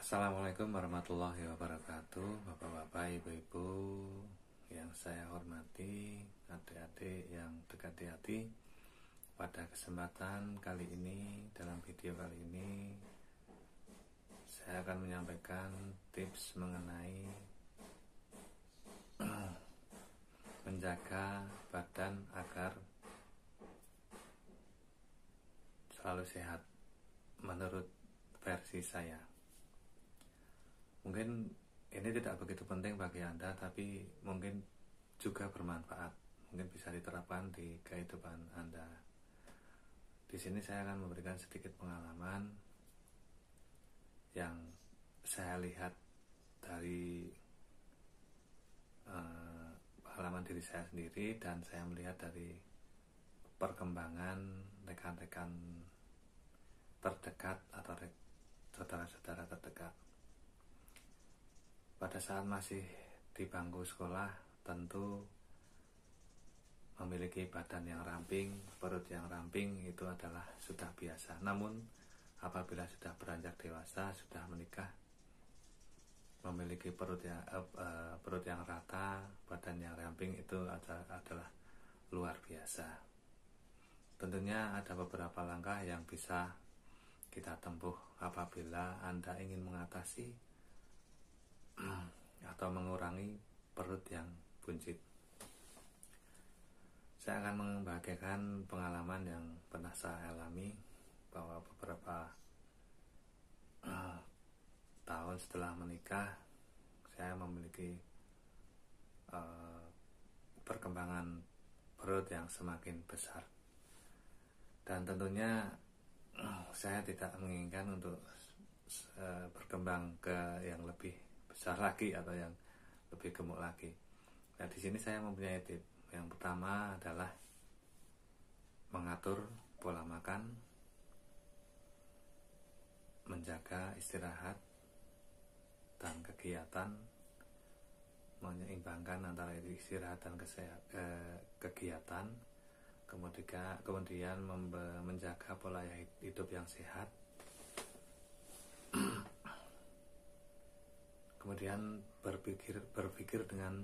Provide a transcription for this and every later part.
Assalamualaikum warahmatullahi wabarakatuh. Bapak-bapak, ibu-ibu yang saya hormati, adik-adik yang dekat di hati. Pada kesempatan kali ini, dalam video kali ini, saya akan menyampaikan tips mengenai menjaga badan agar selalu sehat menurut versi saya. Mungkin ini tidak begitu penting bagi Anda, tapi mungkin juga bermanfaat. Mungkin bisa diterapkan di kehidupan Anda. Di sini saya akan memberikan sedikit pengalaman yang saya lihat dari pengalaman diri saya sendiri, dan saya melihat dari perkembangan rekan-rekan terdekat atau saudara-saudara terdekat. Pada saat masih di bangku sekolah, tentu memiliki badan yang ramping, perut yang ramping itu adalah sudah biasa. Namun apabila sudah beranjak dewasa, sudah menikah, memiliki perut yang rata, badan yang ramping itu adalah luar biasa. Tentunya ada beberapa langkah yang bisa kita tempuh apabila Anda ingin mengatasi atau mengurangi perut yang buncit. Saya akan membagikan pengalaman yang pernah saya alami, bahwa beberapa tahun setelah menikah, saya memiliki perkembangan perut yang semakin besar. Dan tentunya saya tidak menginginkan untuk berkembang ke yang lebih besar lagi atau yang lebih gemuk lagi. Nah, di sini saya mempunyai tips. Yang pertama adalah mengatur pola makan, menjaga istirahat dan kegiatan, menyeimbangkan antara istirahat dan kegiatan, kemudian menjaga pola hidup yang sehat. Kemudian berpikir dengan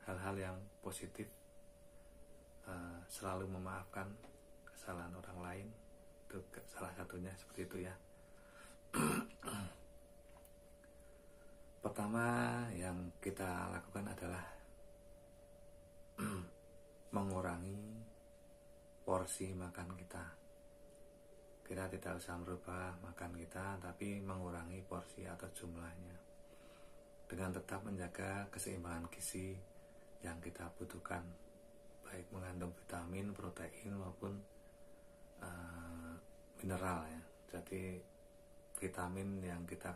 hal-hal yang positif, selalu memaafkan kesalahan orang lain, itu salah satunya seperti itu ya. Pertama yang kita lakukan adalah mengurangi porsi makan kita. Kita tidak usah merubah makan kita, tapi mengurangi porsi atau jumlahnya, dengan tetap menjaga keseimbangan gizi yang kita butuhkan, baik mengandung vitamin, protein maupun mineral ya. Jadi vitamin yang kita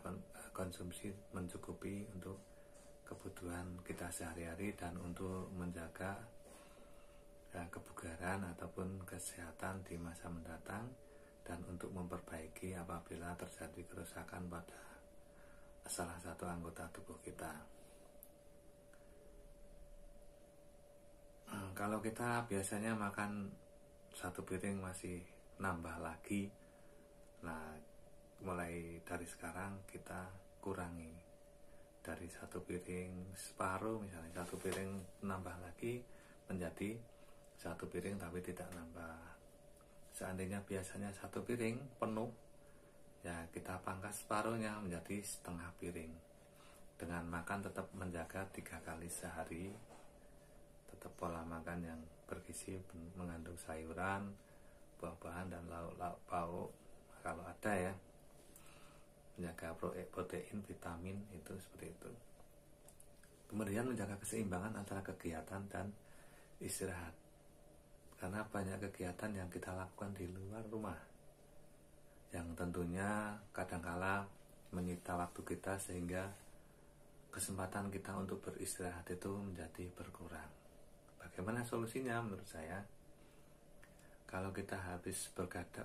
konsumsi mencukupi untuk kebutuhan kita sehari-hari dan untuk menjaga kebugaran ataupun kesehatan di masa mendatang, dan untuk memperbaiki apabila terjadi kerusakan pada salah satu anggota tubuh kita. Kalau kita biasanya makan satu piring masih nambah lagi, nah mulai dari sekarang kita kurangi dari satu piring separuh, misalnya satu piring nambah lagi menjadi satu piring tapi tidak nambah. Seandainya biasanya satu piring penuh, ya kita pangkas separuhnya menjadi setengah piring, dengan makan tetap menjaga 3 kali sehari, tetap pola makan yang bergizi, mengandung sayuran, buah-buahan dan lauk-lauk pauk kalau ada ya, menjaga protein, vitamin, itu seperti itu. Kemudian menjaga keseimbangan antara kegiatan dan istirahat, karena banyak kegiatan yang kita lakukan di luar rumah yang tentunya kadangkala menyita waktu kita, sehingga kesempatan kita untuk beristirahat itu menjadi berkurang. Bagaimana solusinya menurut saya? Kalau kita habis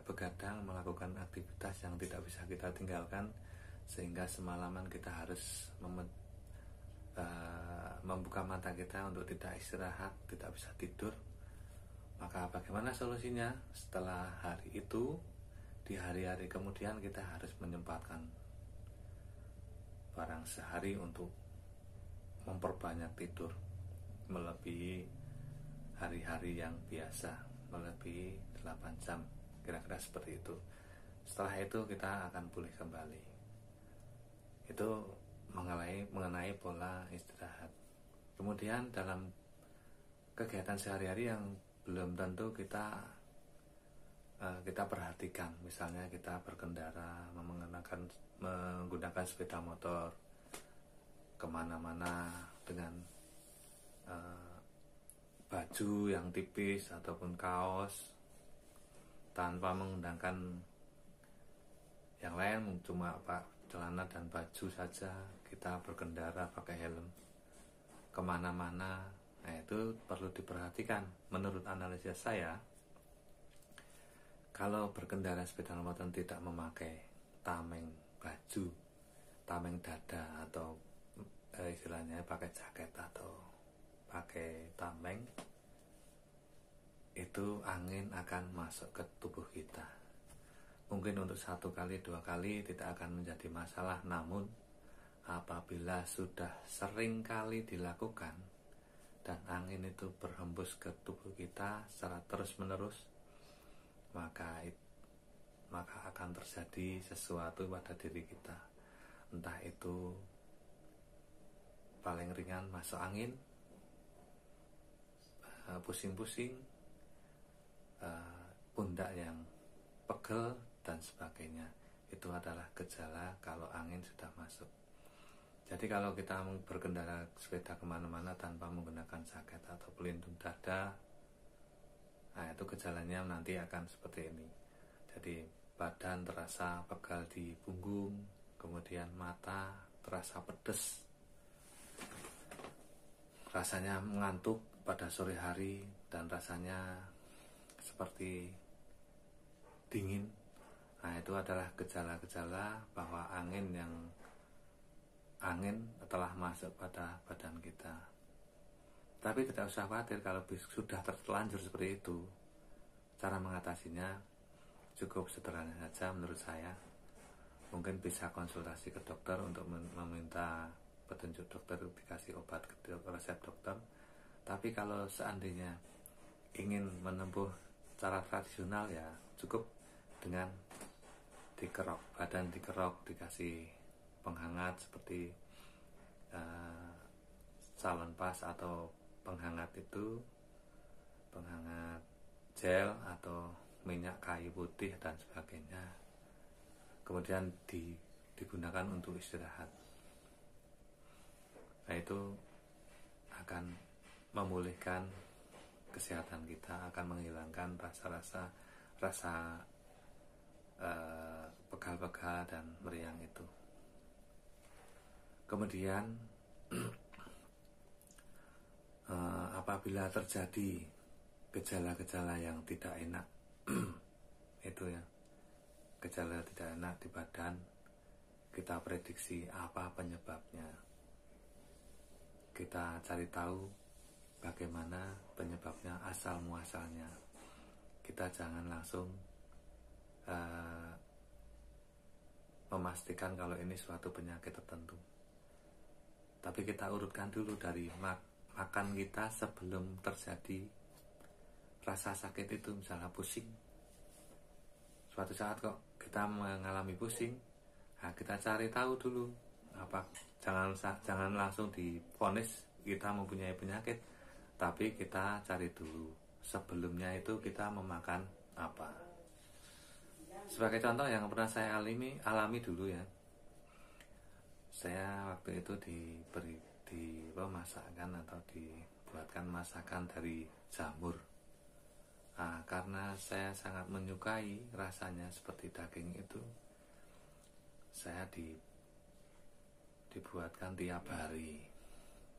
begadang melakukan aktivitas yang tidak bisa kita tinggalkan, sehingga semalaman kita harus membuka mata kita untuk tidak istirahat, tidak bisa tidur, maka bagaimana solusinya? Setelah hari itu, di hari-hari kemudian kita harus menyempatkan barang sehari untuk memperbanyak tidur melebihi hari-hari yang biasa, melebihi 8 jam, kira-kira seperti itu. Setelah itu kita akan pulih kembali. Itu mengenai pola istirahat. Kemudian dalam kegiatan sehari-hari yang belum tentu kita perhatikan, misalnya kita berkendara, menggunakan sepeda motor kemana-mana dengan baju yang tipis ataupun kaos, tanpa menggunakan yang lain, cuma celana dan baju saja kita berkendara pakai helm kemana-mana. Nah, itu perlu diperhatikan. Menurut analisis saya, kalau berkendara sepeda motor tidak memakai tameng baju, tameng dada, atau istilahnya pakai jaket atau pakai tameng, itu angin akan masuk ke tubuh kita. Mungkin untuk 1 kali 2 kali tidak akan menjadi masalah, namun apabila sudah sering kali dilakukan dan angin itu berhembus ke tubuh kita secara terus-menerus, maka akan terjadi sesuatu pada diri kita. Entah itu paling ringan masuk angin, pusing-pusing, pundak yang pegel dan sebagainya. Itu adalah gejala kalau angin sudah masuk. Jadi kalau kita berkendara sepeda kemana-mana tanpa menggunakan jaket atau pelindung dada, nah itu gejalanya nanti akan seperti ini. Jadi badan terasa pegal di punggung, kemudian mata terasa pedes, rasanya mengantuk pada sore hari, dan rasanya seperti dingin. Nah, itu adalah gejala-gejala bahwa angin telah masuk pada badan kita. Tapi tidak usah khawatir kalau sudah terlanjur seperti itu. Cara mengatasinya cukup sederhana saja menurut saya. Mungkin bisa konsultasi ke dokter untuk meminta petunjuk dokter, dikasih obat ke resep dokter. Tapi kalau seandainya ingin menempuh cara tradisional, ya cukup dengan badan dikerok, dikasih penghangat seperti salon pas atau penghangat gel atau minyak kayu putih dan sebagainya. Kemudian digunakan untuk istirahat. Nah, itu akan memulihkan kesehatan kita, akan menghilangkan rasa pegal-pegal dan meriang itu. Kemudian apabila terjadi gejala-gejala yang tidak enak itu ya, gejala tidak enak di badan, kita prediksi apa penyebabnya, kita cari tahu bagaimana penyebabnya, asal muasalnya. Kita jangan langsung memastikan kalau ini suatu penyakit tertentu, tapi kita urutkan dulu dari makan kita sebelum terjadi rasa sakit itu. Misalnya pusing, suatu saat kok kita mengalami pusing, nah kita cari tahu dulu apa. Jangan langsung divonis kita mempunyai penyakit, tapi kita cari dulu sebelumnya itu kita memakan apa. Sebagai contoh yang pernah saya alami dulu ya, saya waktu itu diberi masakan atau dibuatkan masakan dari jamur. Nah, karena saya sangat menyukai rasanya seperti daging itu, saya dibuatkan tiap hari.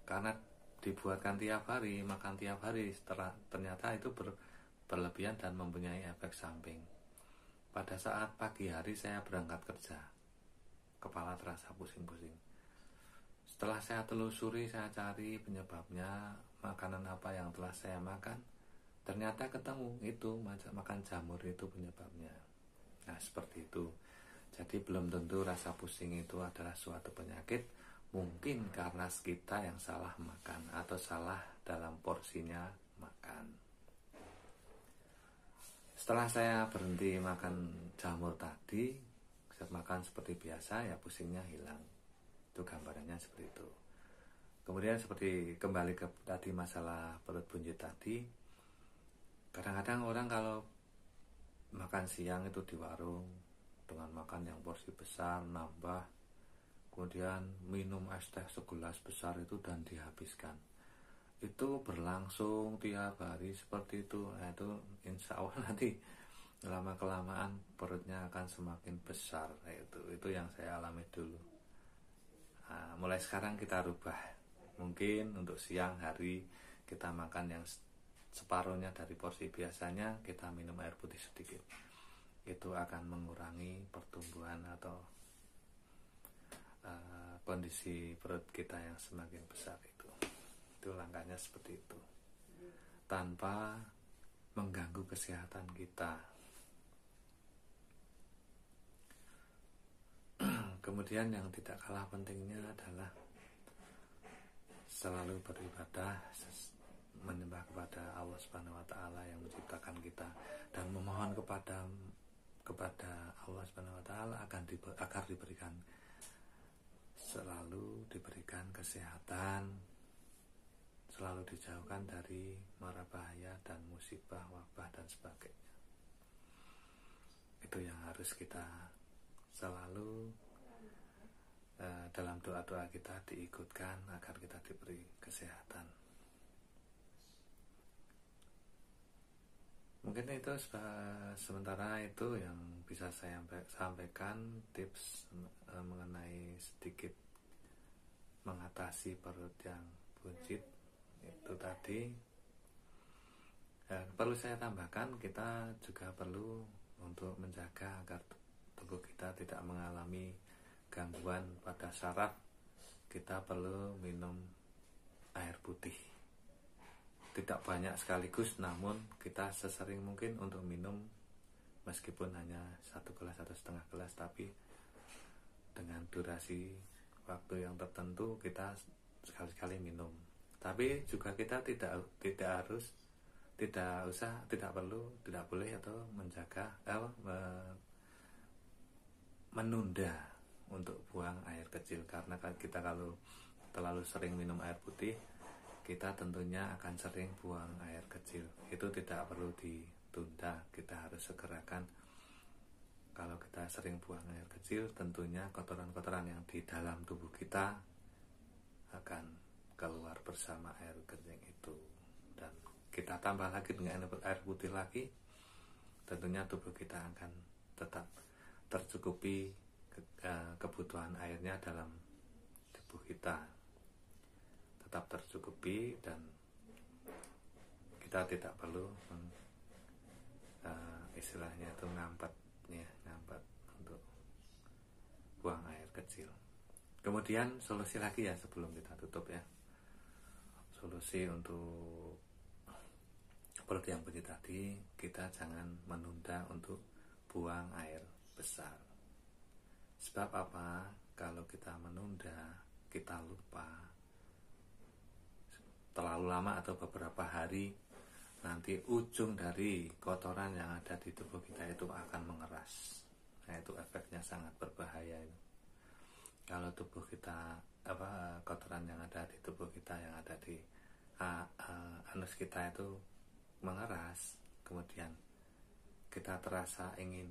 Karena dibuatkan tiap hari, makan tiap hari, ternyata itu berlebihan dan mempunyai efek samping. Pada saat pagi hari saya berangkat kerja, kepala terasa pusing-pusing. Setelah saya telusuri, saya cari penyebabnya, makanan apa yang telah saya makan, ternyata ketemu itu makan jamur itu penyebabnya. Nah, seperti itu. Jadi belum tentu rasa pusing itu adalah suatu penyakit. Mungkin karena kita yang salah makan atau salah dalam porsinya makan. Setelah saya berhenti makan jamur tadi, saya makan seperti biasa, ya pusingnya hilang. Itu gambarannya seperti itu. Kemudian seperti kembali ke tadi masalah perut buncit tadi, kadang-kadang orang kalau makan siang itu di warung dengan makan yang porsi besar, nambah, kemudian minum es teh segelas besar itu dan dihabiskan. Itu berlangsung tiap hari seperti itu. Nah, itu insya Allah nanti lama-kelamaan perutnya akan semakin besar. Nah, itu yang saya alami dulu. Nah, mulai sekarang kita rubah. Mungkin untuk siang hari kita makan yang separuhnya dari porsi biasanya, kita minum air putih sedikit. Itu akan mengurangi pertumbuhan atau kondisi perut kita yang semakin besar itu. Itu langkahnya seperti itu, tanpa mengganggu kesehatan kita. Kemudian yang tidak kalah pentingnya adalah selalu beribadah, menyembah kepada Allah Subhanahu wa taala yang menciptakan kita, dan memohon kepada Allah Subhanahu wa taala agar selalu diberikan kesehatan, selalu dijauhkan dari mara bahaya dan musibah, wabah dan sebagainya. Itu yang harus kita selalu dalam doa-doa kita diikutkan agar kita diberi kesehatan. Mungkin itu sementara itu yang bisa saya sampaikan, tips mengenai sedikit mengatasi perut yang buncit itu tadi. Perlu saya tambahkan, kita juga perlu untuk menjaga agar tubuh kita tidak mengalami gangguan pada saraf. Kita perlu minum air putih, tidak banyak sekaligus, namun kita sesering mungkin untuk minum, meskipun hanya 1 gelas atau setengah gelas, tapi dengan durasi waktu yang tertentu kita sekali-sekali minum. Tapi juga kita tidak boleh atau menunda untuk buang air kecil, karena kita kalau terlalu sering minum air putih, kita tentunya akan sering buang air kecil. Itu tidak perlu ditunda, kita harus segerakan. Kalau kita sering buang air kecil, tentunya kotoran-kotoran yang di dalam tubuh kita akan keluar bersama air kencing itu. Dan kita tambah lagi dengan air putih lagi, tentunya tubuh kita akan tetap tercukupi kebutuhan airnya dalam tubuh kita, tetap tercukupi, dan kita tidak perlu istilahnya itu ngampat untuk buang air kecil. Kemudian solusi lagi ya sebelum kita tutup ya, solusi untuk perut yang buncit tadi, kita jangan menunda untuk buang air besar. Sebab apa? Kalau kita menunda, kita lupa, terlalu lama atau beberapa hari, nanti ujung dari kotoran yang ada di tubuh kita itu akan mengeras. Nah, itu efeknya sangat berbahaya itu. Kalau tubuh kita, kotoran yang ada di tubuh kita, yang ada di anus kita itu mengeras, kemudian kita terasa ingin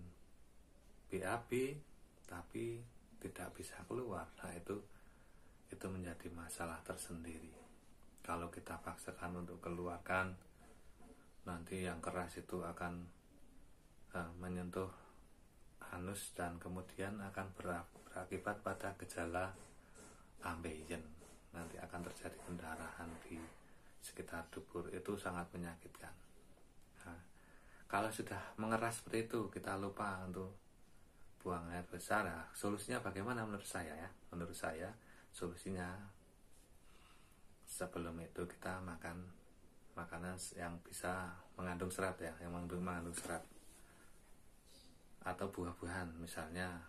BAB tapi tidak bisa keluar. Nah, itu menjadi masalah tersendiri. Kalau kita paksakan untuk keluarkan, nanti yang keras itu akan menyentuh anus dan kemudian akan berakibat pada gejala ambeien. Nanti akan terjadi pendarahan di sekitar dubur, itu sangat menyakitkan. Nah, kalau sudah mengeras seperti itu, kita lupa untuk buang air besar. Nah, solusinya bagaimana menurut saya ya? Menurut saya solusinya, sebelum itu kita makan makanan yang bisa mengandung serat ya, yang mengandung serat, atau buah-buahan, misalnya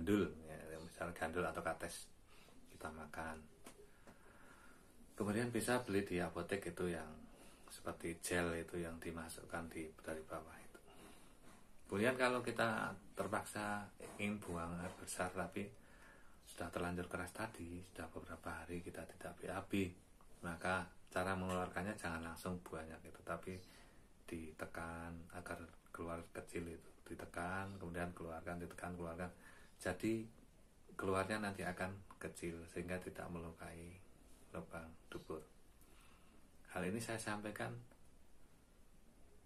gandul ya, misal gandul atau kates kita makan. Kemudian bisa beli di apotek itu yang seperti gel itu yang dimasukkan dari bawah itu. Kemudian kalau kita terpaksa ingin buang air besar tapi sudah terlanjur keras tadi, sudah beberapa hari kita tidak BAB, maka cara mengeluarkannya jangan langsung banyak itu, tapi ditekan agar keluar kecil itu, ditekan kemudian keluarkan, ditekan keluarkan, jadi keluarnya nanti akan kecil sehingga tidak melukai lubang dubur. Hal ini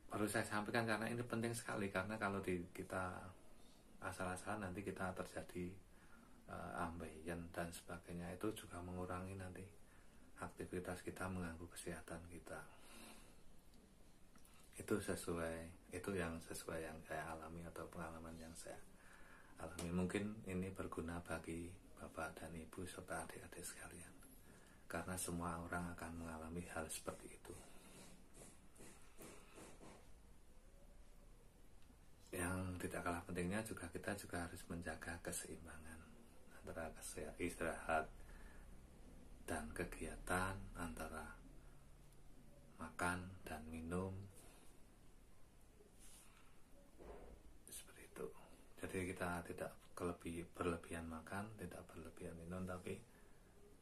perlu saya sampaikan karena ini penting sekali, karena kalau kita asal-asalan nanti kita terjadi ambeien dan sebagainya, itu juga mengurangi nanti aktivitas kita, mengganggu kesehatan kita. Itu yang sesuai yang saya alami atau pengalaman yang saya alami. Mungkin ini berguna bagi Bapak dan Ibu serta adik-adik sekalian, karena semua orang akan mengalami hal seperti itu. Yang tidak kalah pentingnya juga kita harus menjaga keseimbangan antara istirahat dan kegiatan, antara makan dan minum, seperti itu. Jadi kita tidak berlebihan makan, tidak berlebihan minum, tapi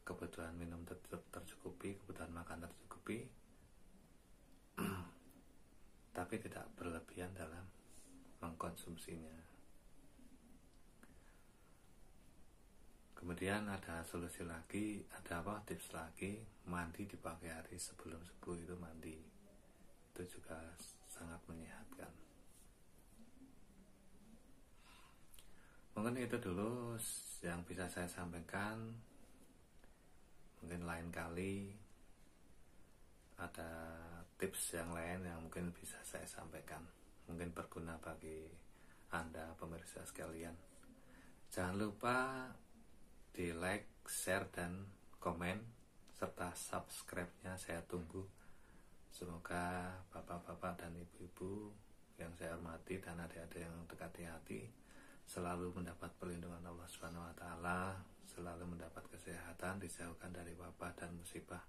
kebutuhan minum tercukupi, kebutuhan makan tercukupi, tapi tidak berlebihan dalam mengkonsumsinya. Kemudian ada solusi lagi, tips lagi, mandi di pagi hari sebelum subuh itu mandi. Itu juga sangat menyehatkan. Mungkin itu dulu yang bisa saya sampaikan. Mungkin lain kali ada tips yang lain yang mungkin bisa saya sampaikan, mungkin berguna bagi Anda pemirsa sekalian. Jangan lupa di like, share, dan komen serta subscribe-nya saya tunggu. Semoga bapak-bapak dan ibu-ibu yang saya hormati dan adik-adik yang dekat di hati selalu mendapat perlindungan Allah Subhanahu wa taala, selalu mendapat kesehatan, dijauhkan dari wabah dan musibah,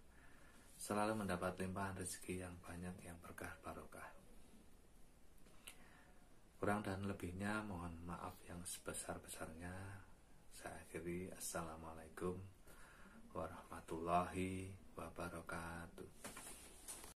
selalu mendapat limpahan rezeki yang banyak, yang berkah barokah. Kurang dan lebihnya mohon maaf yang sebesar-besarnya. Saya akhiri. Assalamualaikum warahmatullahi wabarakatuh.